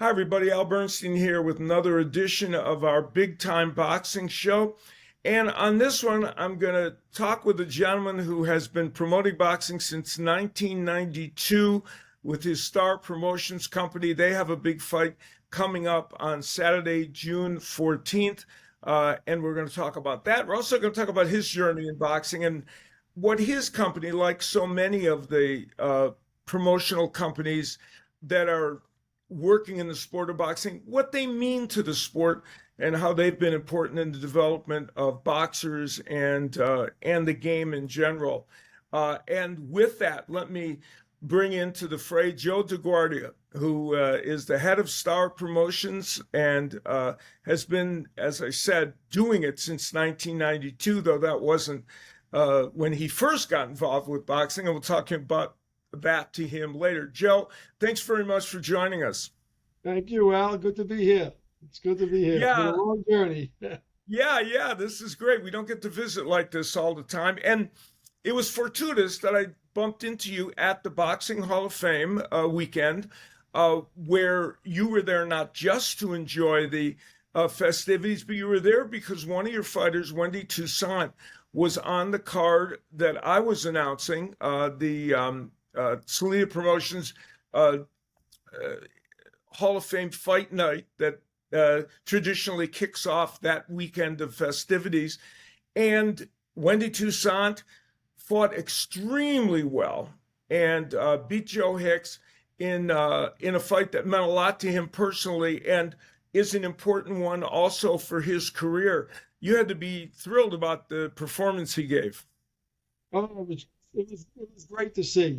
Hi, everybody. Al Bernstein here with another edition of our Big Time Boxing Show. And on this one, I'm going to talk with a gentleman who has been promoting boxing since 1992 with his Star Promotions Company. They have a big fight coming up on Saturday, June 14th. And we're going to talk about that. We're also going to talk about his journey in boxing and what his company, like so many of the promotional companies that are working in the sport of boxing, what they mean to the sport and how they've been important in the development of boxers and the game in general. And with that, let me bring into the fray Joe DeGuardia, who is the head of Star Promotions and has been, as I said, doing it since 1992, though that wasn't when he first got involved with boxing. And we'll talk about that to him later. Joe, thanks very much for joining us. Thank you, Al. Good to be here. It's good to be here. It's been Yeah, a long journey. yeah, this is great. We don't get to visit like this all the time. And it was fortuitous that I bumped into you at the Boxing Hall of Fame weekend, where you were there not just to enjoy the festivities, but you were there because one of your fighters, Wendy Toussaint, was on the card that I was announcing, the Salida Promotions Hall of Fame Fight Night that traditionally kicks off that weekend of festivities. And Wendy Toussaint fought extremely well and beat Joe Hicks in a fight that meant a lot to him personally and is an important one also for his career. You had to be thrilled about the performance he gave. Oh, it was great to see.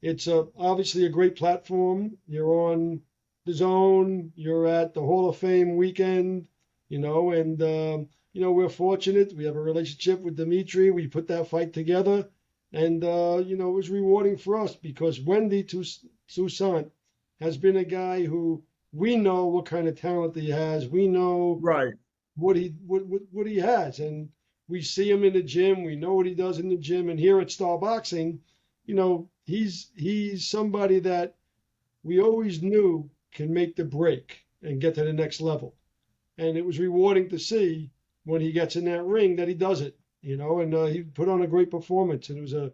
It's obviously a great platform. You're on the Zone. You're at the Hall of Fame weekend. And we're fortunate. We have a relationship with Dimitri. We put that fight together, and it was rewarding for us because Wendy Toussaint has been a guy who we know what kind of talent he has. We know Right. what he has, and we see him in the gym. We know what he does in the gym, and here at Star Boxing, he's somebody that we always knew can make the break and get to the next level. And it was rewarding to see when he gets in that ring that he does it, and he put on a great performance. And it was a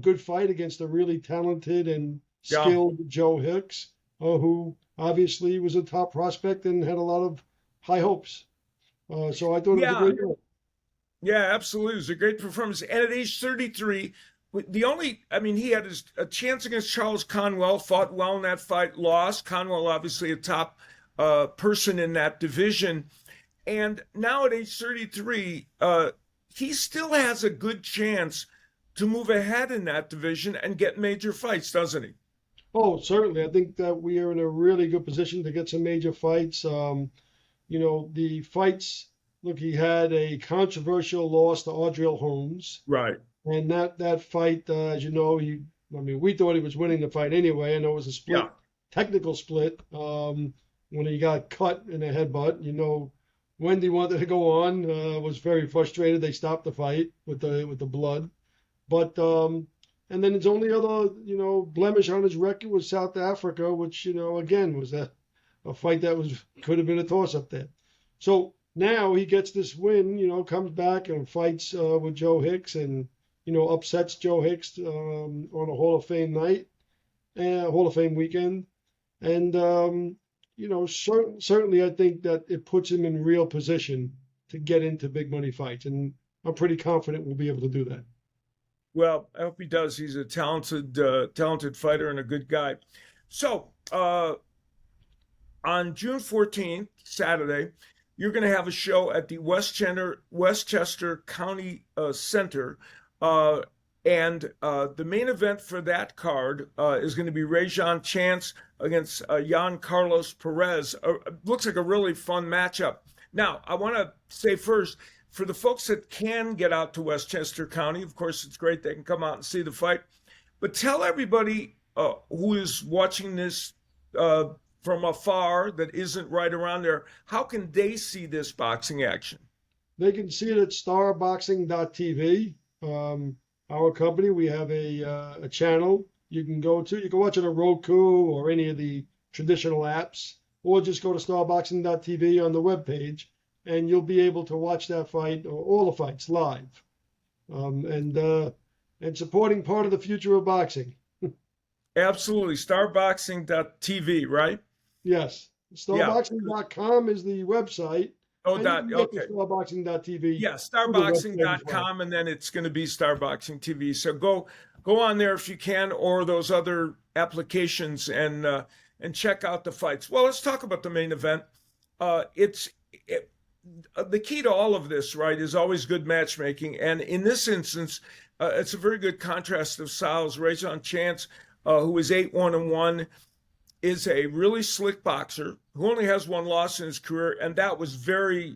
good fight against a really talented and Yeah. skilled Joe Hicks, who obviously was a top prospect and had a lot of high hopes. So I thought it was a Yeah. great fight. Yeah, absolutely. It was a great performance. And at age 33, he had a chance against Charles Conwell, fought well in that fight, lost. Conwell, obviously a top person in that division. And now at age 33, he still has a good chance to move ahead in that division and get major fights, doesn't he? Oh, certainly. I think that we are in a really good position to get some major fights. The fights, look, he had a controversial loss to Audriel Holmes. Right. And that fight, as you know, we thought he was winning the fight anyway. I know it was a Yeah. technical split, when he got cut in a headbutt. Wendy wanted to go on, was very frustrated. They stopped the fight with the blood. But and then his only other, blemish on his record was South Africa, which, again, was a fight that could have been a toss-up there. So now he gets this win, comes back and fights with Joe Hicks and, upsets Joe Hicks on a Hall of Fame night, Hall of Fame weekend. And, certainly I think that it puts him in real position to get into big money fights. And I'm pretty confident we'll be able to do that. Well, I hope he does. He's a talented fighter and a good guy. So, on June 14th, Saturday, you're going to have a show at the Westchester County Center. And the main event for that card is going to be Rayjon Chance against Yon Carlos Perez. Looks like a really fun matchup. Now, I want to say first, for the folks that can get out to Westchester County, of course, it's great they can come out and see the fight. But tell everybody who is watching this from afar that isn't right around there, how can they see this boxing action? They can see it at starboxing.tv. Our company, we have a channel you can go to. You can watch it on Roku or any of the traditional apps. or just go to starboxing.tv on the webpage, and you'll be able to watch that fight or all the fights live. And supporting part of the future of boxing. Absolutely. Starboxing.tv, right? Yes. Yeah. Starboxing.com is the website. Oh, And you can get to okay. starboxing.tv. Yeah, through the website as well. starboxing.com, and then it's going to be Starboxing TV. So go on there if you can, or those other applications, and check out the fights. Well, let's talk about the main event. The key to all of this, right, is always good matchmaking, and in this instance, it's a very good contrast of styles. Rayjon Chance, who is 8-1-1, is a really slick boxer who only has one loss in his career, and that was very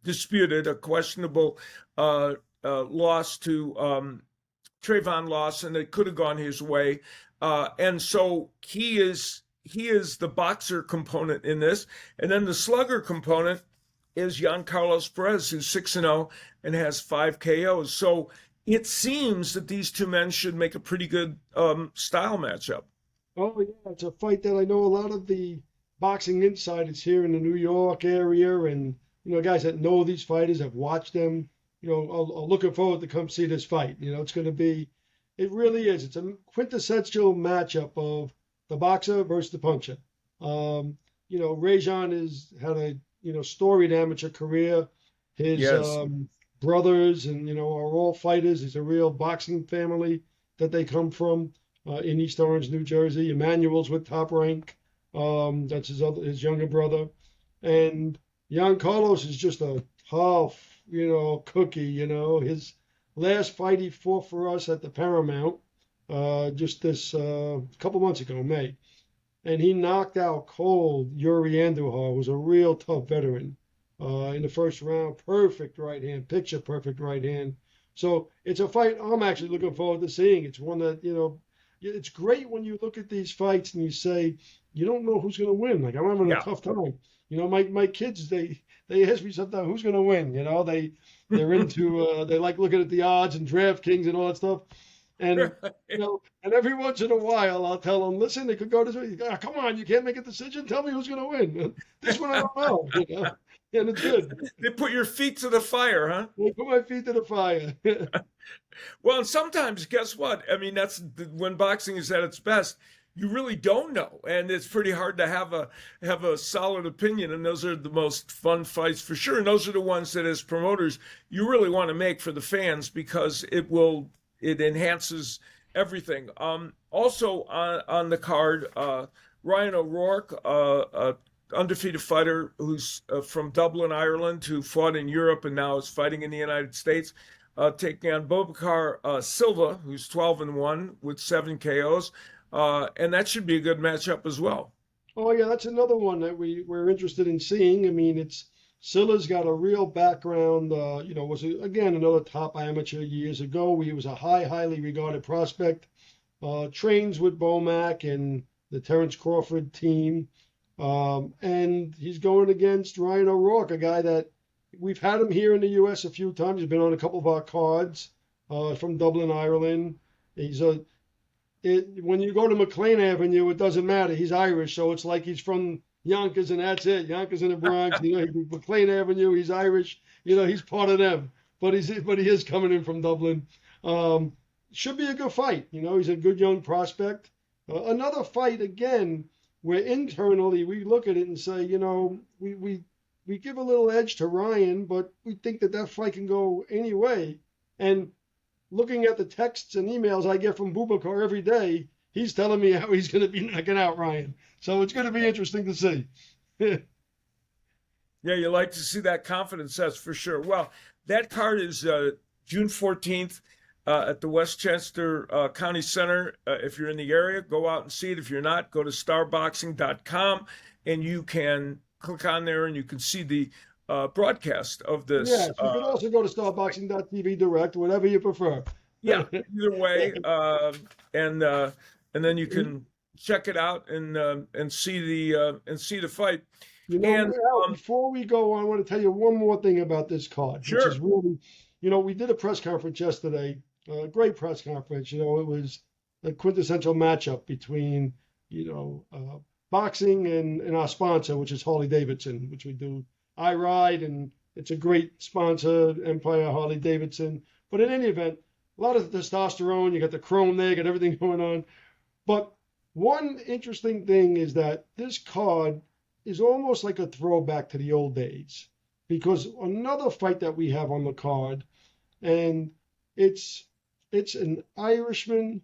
disputed, a questionable loss to Trayvon Lawson that could have gone his way. And so he is the boxer component in this. And then the slugger component is Yon Carlos Perez, who's 6-0 and has 5 KOs. So it seems that these two men should make a pretty good style matchup. Oh, yeah, it's a fight that I know a lot of the boxing insiders here in the New York area and, guys that know these fighters, have watched them, are looking forward to come see this fight. It's going to be, it really is. It's a quintessential matchup of the boxer versus the puncher. Rayjon has had a, storied amateur career. His brothers and, are all fighters. It's a real boxing family that they come from. In East Orange, New Jersey. Emmanuel's with Top Rank. That's his younger brother. And Yon Carlos is just a tough, cookie. His last fight he fought for us at the Paramount just this couple months ago, May. And he knocked out cold Yuri Andujar, who's a real tough veteran. In the first round, perfect right hand, picture perfect right hand. So it's a fight I'm actually looking forward to seeing. It's one that, it's great when you look at these fights and you say, you don't know who's going to win. Like, I'm having a tough time. My kids, they ask me sometimes, who's going to win? They're into, they like looking at the odds and DraftKings and all that stuff. And, and every once in a while I'll tell them, listen, it could go this way. Come on, you can't make a decision. Tell me who's going to win. This one I don't know, And it's good. They put your feet to the fire, huh? They put my feet to the fire. Well, and sometimes, guess what? I mean, that's when boxing is at its best. You really don't know, and it's pretty hard to have a solid opinion. And those are the most fun fights for sure. And those are the ones that, as promoters, you really want to make for the fans because it enhances everything. Also on the card, Ryan O'Rourke, undefeated fighter who's from Dublin, Ireland, who fought in Europe and now is fighting in the United States, taking on Bubacar Sylla, who's 12-1 with 7 KOs, and that should be a good matchup as well. Oh yeah, that's another one that we're interested in seeing. I mean, Sylla's got a real background. Was again another top amateur years ago. He was a highly regarded prospect. Trains with Bomac and the Terence Crawford team. And he's going against Ryan O'Rourke, a guy that we've had him here in the U.S. a few times. He's been on a couple of our cards from Dublin, Ireland. When you go to McLean Avenue, it doesn't matter. He's Irish, so it's like he's from Yonkers, and that's it. Yonkers in the Bronx. McLean Avenue. He's Irish. He's part of them. But he is coming in from Dublin. Should be a good fight. He's a good young prospect. Another fight again, where internally we look at it and say, we give a little edge to Ryan, but we think that fight can go any way. And looking at the texts and emails I get from Bubacar every day, he's telling me how he's going to be knocking out Ryan. So it's going to be interesting to see. Yeah, you like to see that confidence, that's for sure. Well, that card is June 14th. At the Westchester County Center. If you're in the area, go out and see it. If you're not, go to starboxing.com and you can click on there and you can see the broadcast of this. Yeah, you can also go to starboxing.tv direct, whatever you prefer. Yeah, either way, and then you can check it out and see the fight. Before we go on, I want to tell you one more thing about this card, Sure. Which is really, we did a press conference yesterday. Great press conference. It was a quintessential matchup between, boxing and our sponsor, which is Harley Davidson, which we do. I ride, and it's a great sponsor, Empire Harley Davidson. But in any event, a lot of testosterone. You got the chrome there, you got everything going on. But one interesting thing is that this card is almost like a throwback to the old days, because another fight that we have on the card, and it's an Irishman,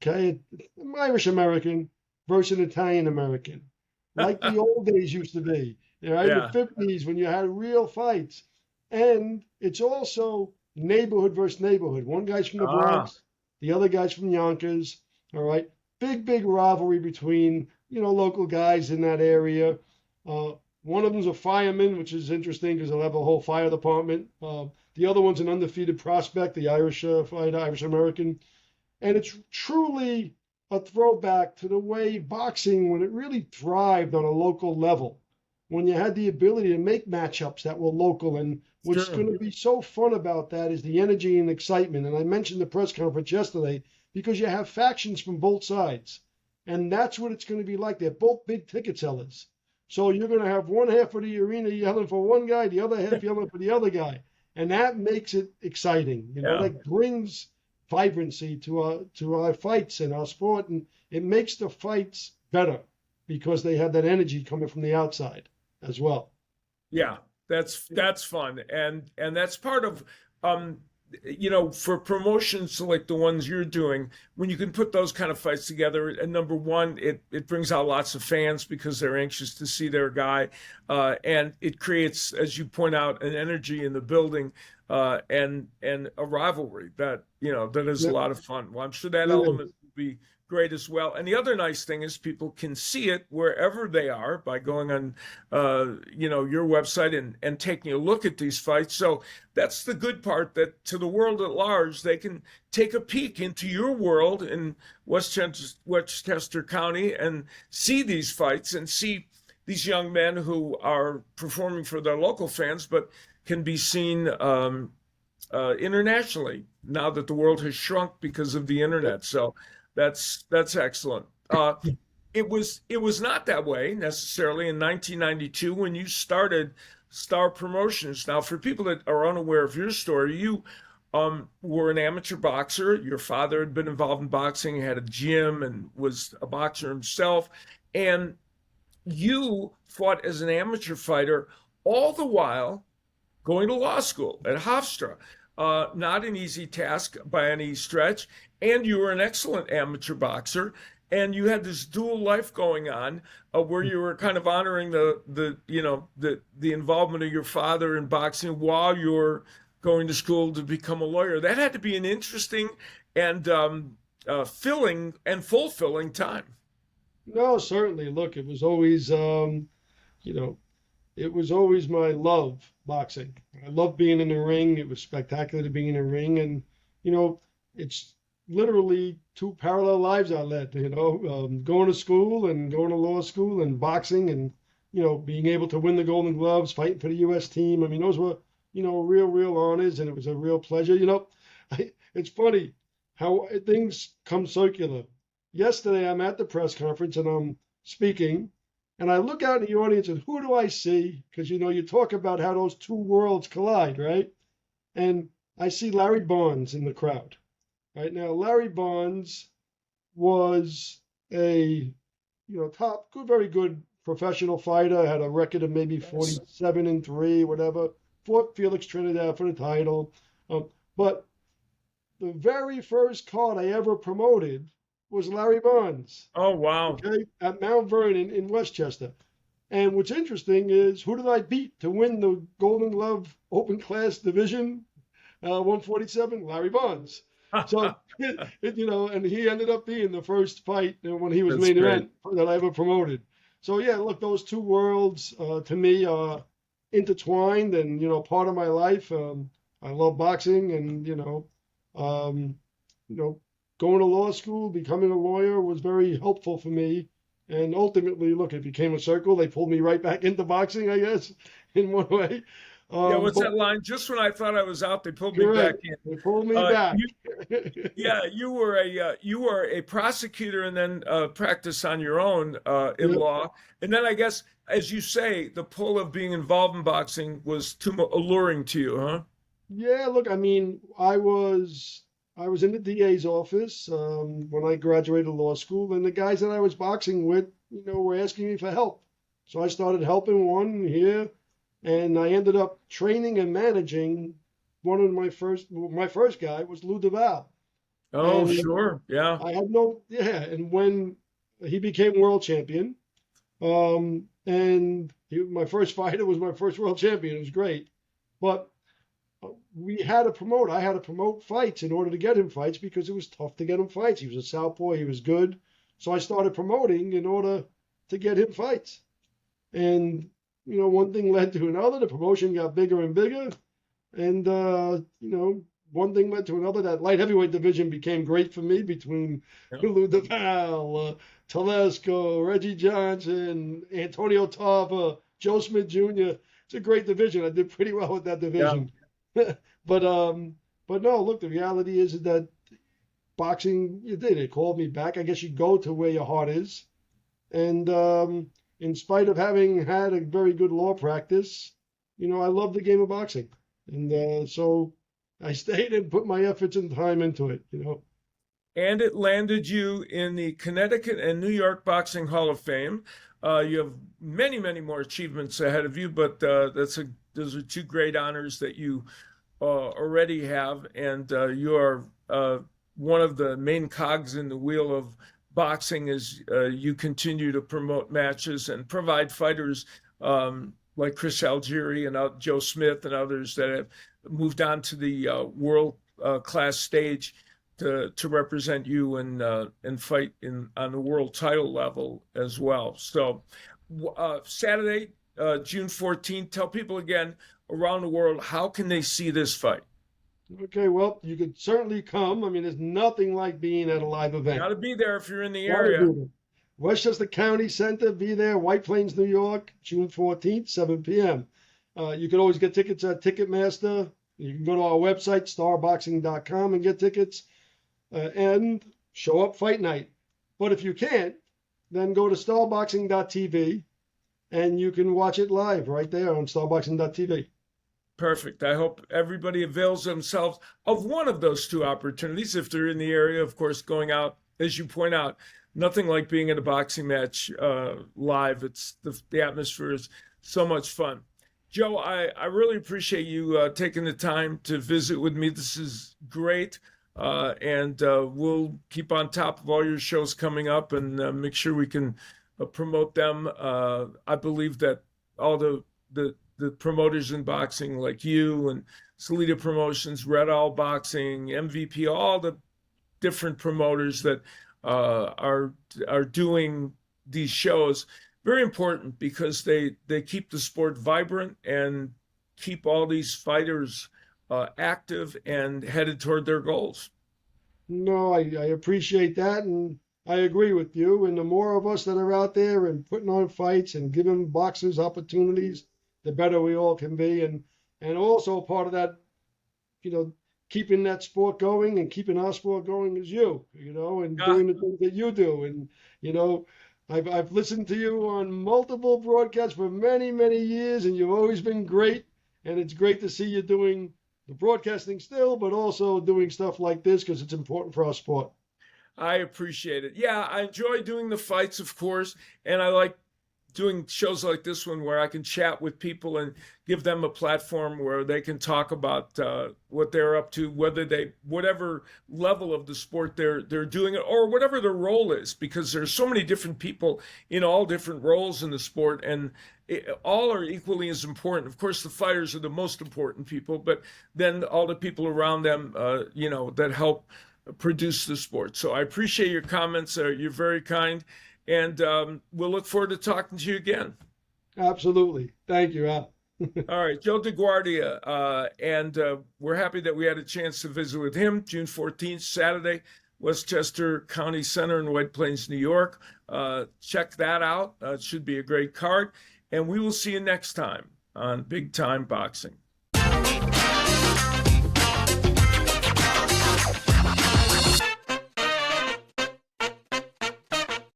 okay, an Irish American versus an Italian American, like the old days used to be, you know, in Yeah. the 50s when you had real fights. And it's also neighborhood versus neighborhood. One guy's from the Bronx, the other guy's from Yonkers. All right, big rivalry between local guys in that area. One of them's a fireman, which is interesting because they'll have a whole fire department. The other one's an undefeated prospect, the Irish fighter, Irish American. And it's truly a throwback to the way boxing, when it really thrived on a local level, when you had the ability to make matchups that were local. And what's Sure. going to be so fun about that is the energy and excitement. And I mentioned the press conference yesterday because you have factions from both sides. And that's what it's going to be like. They're both big ticket sellers. So you're going to have one half of the arena yelling for one guy, the other half yelling for the other guy. And that makes it exciting. Yeah. That brings vibrancy to our fights and our sport. And it makes the fights better because they have that energy coming from the outside as well. Yeah, that's fun, and that's part of for promotions like the ones you're doing, when you can put those kind of fights together. And number one, it brings out lots of fans because they're anxious to see their guy, and it creates, as you point out, an energy in the building, and a rivalry that that is a lot of fun. Well, I'm sure that element will be great as well. And the other nice thing is people can see it wherever they are by going on, your website and taking a look at these fights. So that's the good part, that to the world at large, they can take a peek into your world in Westchester County and see these fights and see these young men who are performing for their local fans, but can be seen internationally now that the world has shrunk because of the internet. So that's excellent. It was not that way necessarily in 1992 when you started Star Promotions. Now, for people that are unaware of your story, you were an amateur boxer. Your father had been involved in boxing, had a gym, and was a boxer himself. And you fought as an amateur fighter, all the while going to law school at Hofstra. Not an easy task by any stretch. And you were an excellent amateur boxer. And you had this dual life going on, where you were kind of honoring the involvement of your father in boxing while you were going to school to become a lawyer. That had to be an interesting and filling and fulfilling time. No, certainly. Look, it was always, it was always my love, boxing. I loved being in the ring. It was spectacular to be in the ring. And, it's literally two parallel lives I led, going to school and going to law school and boxing and, being able to win the Golden Gloves, fighting for the U.S. team. I mean, those were, real honors, and it was a real pleasure. It's funny how things come circular. Yesterday, I'm at the press conference and I'm speaking, and I look out in the audience and who do I see? Because, you talk about how those two worlds collide, right? And I see Larry Bonds in the crowd. Right now, Larry Bonds was a, top, good, very good professional fighter. Had a record of maybe 47-3, whatever. Fought Felix Trinidad for the title. But the very first card I ever promoted was Larry Bonds. Oh, wow. Okay, at Mount Vernon in Westchester. And what's interesting is, who did I beat to win the Golden Glove Open Class Division 147? Larry Bonds. So, and he ended up being the first fight when he was main event that I ever promoted. So, yeah, look, those two worlds to me are intertwined and, part of my life. I love boxing and, going to law school, becoming a lawyer was very helpful for me. And ultimately, look, it became a circle. They pulled me right back into boxing, I guess, in one way. Yeah, what's But that line? Just when I thought I was out, they pulled me back correct, in. they pulled me back. You, yeah, you were a prosecutor and then practice on your own in Yep. law, and then I guess, as you say, the pull of being involved in boxing was too alluring to you, huh? Yeah, look, I mean, I was in the DA's office when I graduated law school, and the guys that I was boxing with, were asking me for help. So I started helping one here, and I ended up training and managing one of my first guy was Lou DeVal. Oh, And sure, yeah. yeah, and when he became world champion, and my first fighter was my first world champion. It was great. But we had to promote. I had to promote fights in order to get him fights because it was tough to get him fights. He was a southpaw. He was good. So I started promoting in order to get him fights. And, one thing led to another. The promotion got bigger and bigger. And, one thing led to another. That light heavyweight division became great for me between Yeah. Lou DeVal, Telesco, Reggie Johnson, Antonio Tarver, Joe Smith Jr. It's a great division. I did pretty well with that Yeah. division. But no, look, the reality is that boxing, they called me back. I guess you go to where your heart is. And in spite of having had a very good law practice, I love the game of boxing. And so I stayed and put my efforts and time into it. And it landed you in the Connecticut and New York Boxing Hall of Fame. You have many, many more achievements ahead of you, but those are two great honors that you already have, and you are one of the main cogs in the wheel of boxing as you continue to promote matches and provide fighters like Chris Algieri and Joe Smith and others that have moved on to the world class stage to represent you and fight on the world title level as well. So Saturday, June 14th, tell people again around the world, how can they see this fight? Okay, well, you could certainly come. I mean, there's nothing like being at a live event. Got to be there if you're in the Gotta area. do it. Westchester County Center, be there, White Plains, New York, June 14th, 7 p.m. You can always get tickets at Ticketmaster. You can go to our website, starboxing.com, and get tickets and show up fight night. But if you can't, then go to starboxing.tv and you can watch it live right there on starboxing.tv. Perfect. I hope everybody avails themselves of one of those two opportunities if they're in the area. Of course, going out, as you point out, nothing like being at a boxing match live. It's the atmosphere is so much fun. Joe, I really appreciate you taking the time to visit with me. This is great. And we'll keep on top of all your shows coming up and make sure we can promote them. I believe that all the promoters in boxing like you and Salida Promotions, Red All Boxing, MVP, all the different promoters that are doing these shows, very important because they keep the sport vibrant and keep all these fighters active and headed toward their goals. No, I appreciate that, and I agree with you. And the more of us that are out there and putting on fights and giving boxers opportunities, the better we all can be. And also part of that, keeping that sport going and keeping our sport going is you, and doing the things that you do. And I've listened to you on multiple broadcasts for many, many years, and you've always been great. And it's great to see you doing the broadcasting still, but also doing stuff like this because it's important for our sport. I appreciate it. Yeah, I enjoy doing the fights, of course, and I like doing shows like this one where I can chat with people and give them a platform where they can talk about what they're up to, whatever level of the sport they're doing it, or whatever their role is, because there's so many different people in all different roles in the sport, and all are equally as important. Of course, the fighters are the most important people, but then all the people around them, that help produce the sport. So I appreciate your comments. You're very kind. And we'll look forward to talking to you again. Absolutely. Thank you, Al. All right, Joe DeGuardia. And we're happy that we had a chance to visit with him June 14th, Saturday, Westchester County Center in White Plains, New York. Check that out. It should be a great card. And we will see you next time. on Big Time Boxing.